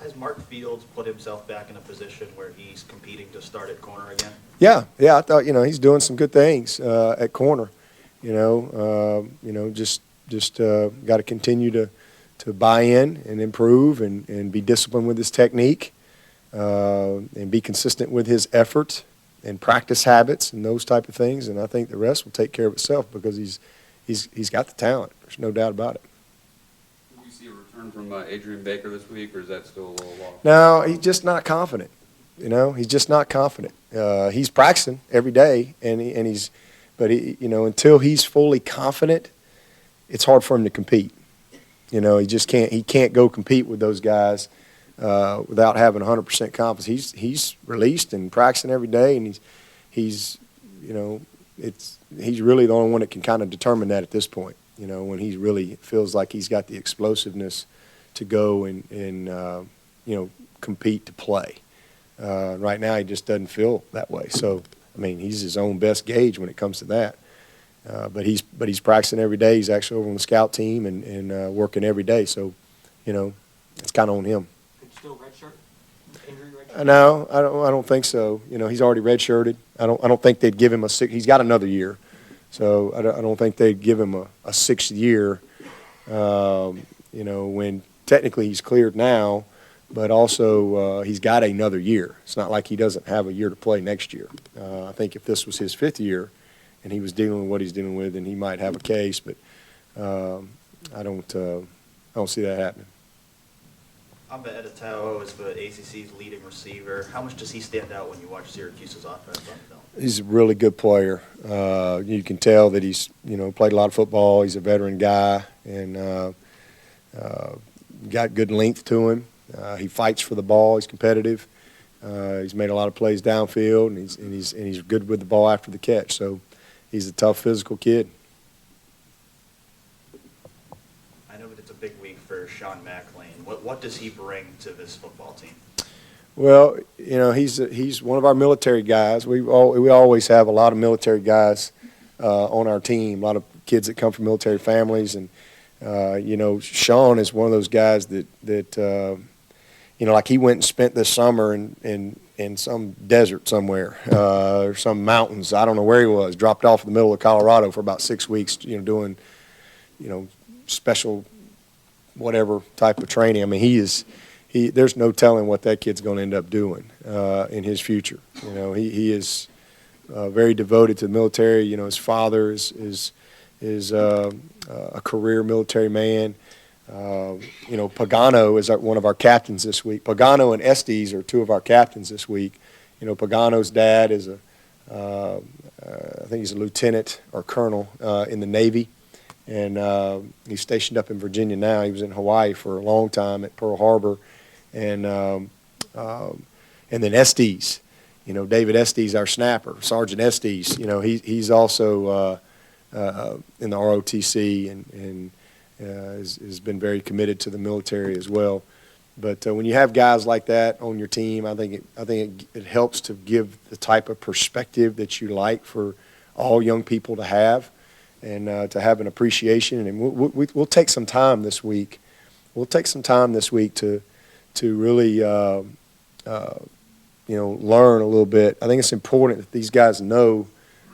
Has Mark Fields put himself back in a position where he's competing to start at corner again? Yeah, I thought he's doing some good things at corner. Just got to continue to buy in and improve and be disciplined with his technique and be consistent with his effort and practice habits and those type of things. And I think the rest will take care of itself because he's got the talent. There's no doubt about it. Will we see a return from Adrian Baker this week, or is that still a little lost? No, he's just not confident. He's just not confident. He's practicing every day, but until he's fully confident, it's hard for him to compete. He just can't. He can't go compete with those guys without having 100% confidence. He's released and practicing every day, and he's really the only one that can kind of determine that at this point. When he really feels like he's got the explosiveness to go and compete to play. Right now, he just doesn't feel that way. So, he's his own best gauge when it comes to that. But he's practicing every day. He's actually over on the scout team and working every day. So, it's kind of on him. Could you still redshirt? Injury redshirt? No, I don't think so. He's already redshirted. I don't think they'd give him he's got another year. So I don't think they'd give him a sixth year. When technically he's cleared now. But also, he's got another year. It's not like he doesn't have a year to play next year. I think if this was his fifth year and he was dealing with what he's dealing with, then he might have a case. But I don't see that happening. Amba Edetao is the ACC's leading receiver. How much does he stand out when you watch Syracuse's offense on film? He's a really good player. You can tell that he's played a lot of football. He's a veteran guy and got good length to him. He fights for the ball. He's competitive. He's made a lot of plays downfield, and he's good with the ball after the catch. So he's a tough, physical kid. I know that it's a big week for Sean McLean. What does he bring to this football team? Well, he's one of our military guys. We always have a lot of military guys on our team. A lot of kids that come from military families, and Sean is one of those guys that like he went and spent this summer in some desert somewhere or some mountains. I don't know where he was. Dropped off in the middle of Colorado for about 6 weeks, doing, special whatever type of training. There's no telling what that kid's going to end up doing in his future. He is very devoted to the military. His father is a career military man. Pagano is one of our captains this week. Pagano and Estes are two of our captains this week. Pagano's dad is I think he's a lieutenant or colonel in the Navy, and he's stationed up in Virginia now. He was in Hawaii for a long time at Pearl Harbor, and then Estes, David Estes, our snapper, Sergeant Estes. He's also in the ROTC and has been very committed to the military as well. But when you have guys like that on your team, I think it helps to give the type of perspective that you like for all young people to have, and to have an appreciation. And we'll take some time this week. We'll take some time this week to really learn a little bit. I think it's important that these guys know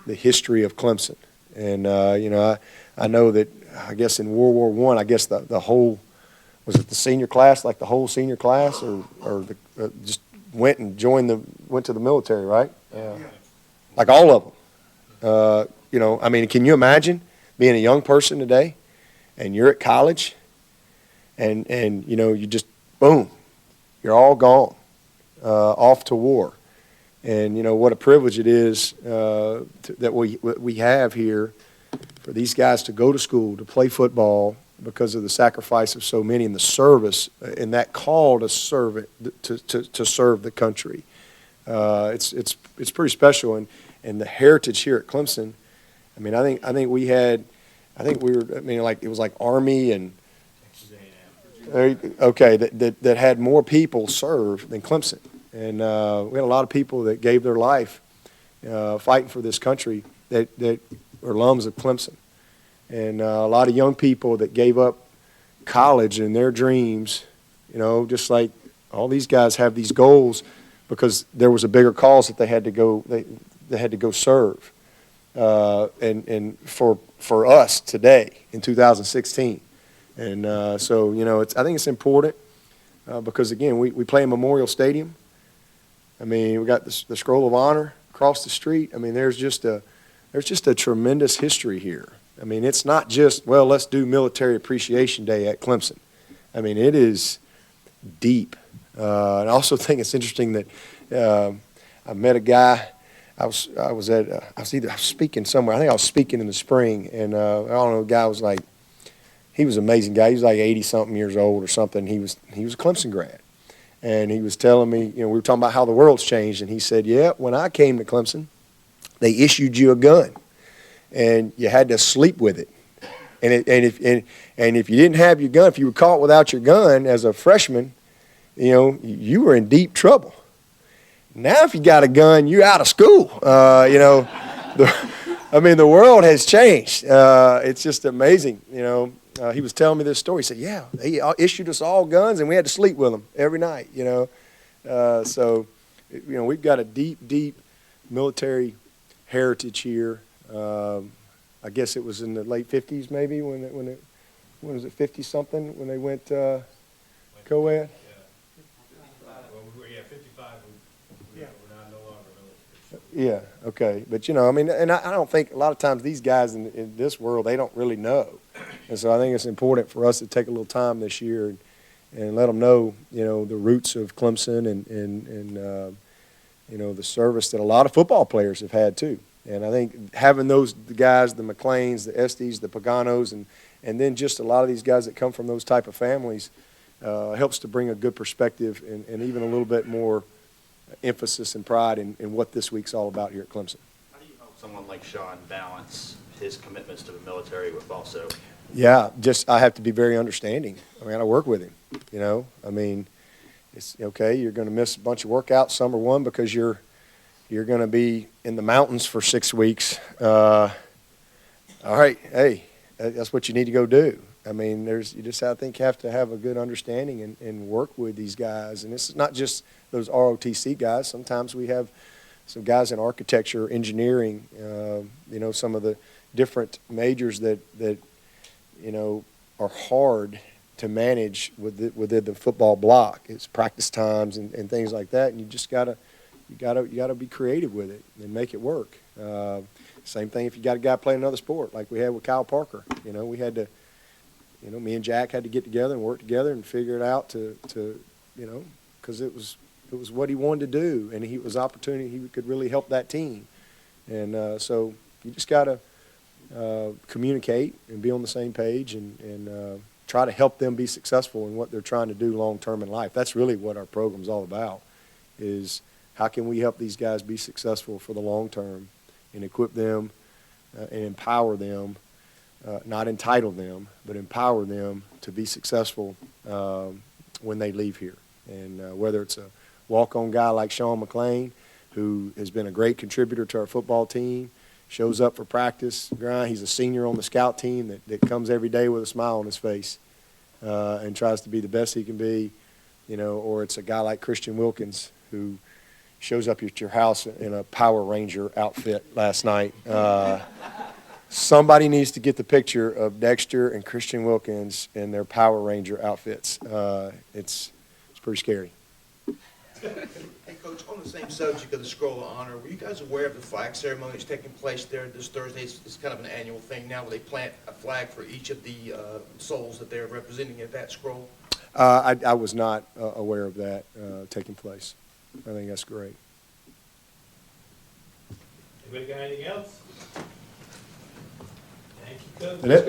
the history of Clemson. And I know that, I guess in World War I, guess the whole, was it the senior class, like the whole senior class, or just went to the military, right? Like all of them. Can you imagine being a young person today, and you're at college, and you just, boom, you're all gone, off to war. And what a privilege it is that we have here for these guys to go to school, to play football, because of the sacrifice of so many, and the service and that call to serve to serve the country. It's pretty special, and the heritage here at Clemson. I think we were like, it was like Army and that had more people serve than Clemson. And we had a lot of people that gave their life fighting for this country that are alums of Clemson. And a lot of young people that gave up college and their dreams, just like All these guys have these goals because there was a bigger cause that they had to go. They had to go serve, and for us today in 2016, and so I think it's important because again we play in Memorial Stadium. I mean, we got the Scroll of Honor across the street. I mean, there's just a tremendous history here. I mean, it's not just, well, let's do Military Appreciation Day at Clemson. I mean, it is deep. And I also think it's interesting that I met a guy. I was speaking somewhere. I think I was speaking in the spring, and I don't know. The guy was like, he was an amazing guy. He was like 80-something years old or something. He was a Clemson grad. And he was telling me, we were talking about how the world's changed, and he said, yeah, when I came to Clemson, they issued you a gun, and you had to sleep with it. And if you didn't have your gun, if you were caught without your gun as a freshman, you were in deep trouble. Now if you got a gun, you're out of school. I mean, the world has changed. It's just amazing, he was telling me this story. He said, yeah, they issued us all guns, and we had to sleep with them every night, So, we've got a deep, deep military heritage here. I guess it was in the late 50s maybe when was it, 50-something, when they went co-ed? Yeah, 55, we're not no longer military. Yeah, okay. But, I mean, and I don't think a lot of times these guys in this world, they don't really know. And so I think it's important for us to take a little time this year and let them know, the roots of Clemson and the service that a lot of football players have had too. And I think having the guys, the McLeans, the Estes, the Paganos, and then just a lot of these guys that come from those type of families helps to bring a good perspective and even a little bit more emphasis and pride in what this week's all about here at Clemson. How do you help someone like Sean balance his commitments to the military with also? Yeah, I have to be very understanding. I mean, I work with him, I mean, it's okay, you're going to miss a bunch of workouts, summer one, because you're going to be in the mountains for 6 weeks. All right, hey, that's what you need to go do. I mean, you just, I think, have to have a good understanding and work with these guys. And this is not just those ROTC guys. Sometimes we have some guys in architecture, engineering, some of the different majors that are hard to manage within the football block. It's practice times and things like that, and you just gotta be creative with it and make it work. Same thing if you got a guy playing another sport, like we had with Kyle Parker. We had to, me and Jack had to get together and work together and figure it out to because it was what he wanted to do, and it was opportunity. He could really help that team, and so you just gotta communicate and be on the same page and try to help them be successful in what they're trying to do long term in life. That's really what our program's all about, is how can we help these guys be successful for the long term and equip them and empower them, not entitle them, but empower them to be successful when they leave here. And whether it's a walk-on guy like Sean McLean, who has been a great contributor to our football team, shows up for practice, grind. He's a senior on the scout team that comes every day with a smile on his face and tries to be the best he can be, or it's a guy like Christian Wilkins who shows up at your house in a Power Ranger outfit last night. Somebody needs to get the picture of Dexter and Christian Wilkins in their Power Ranger outfits. It's pretty scary. Hey, Coach, on the same subject of the Scroll of Honor, were you guys aware of the flag ceremony that's taking place there this Thursday? It's kind of an annual thing now where they plant a flag for each of the souls that they're representing at that scroll. I was not aware of that taking place. I think that's great. Anybody got anything else? Thank you, Coach. Is that it?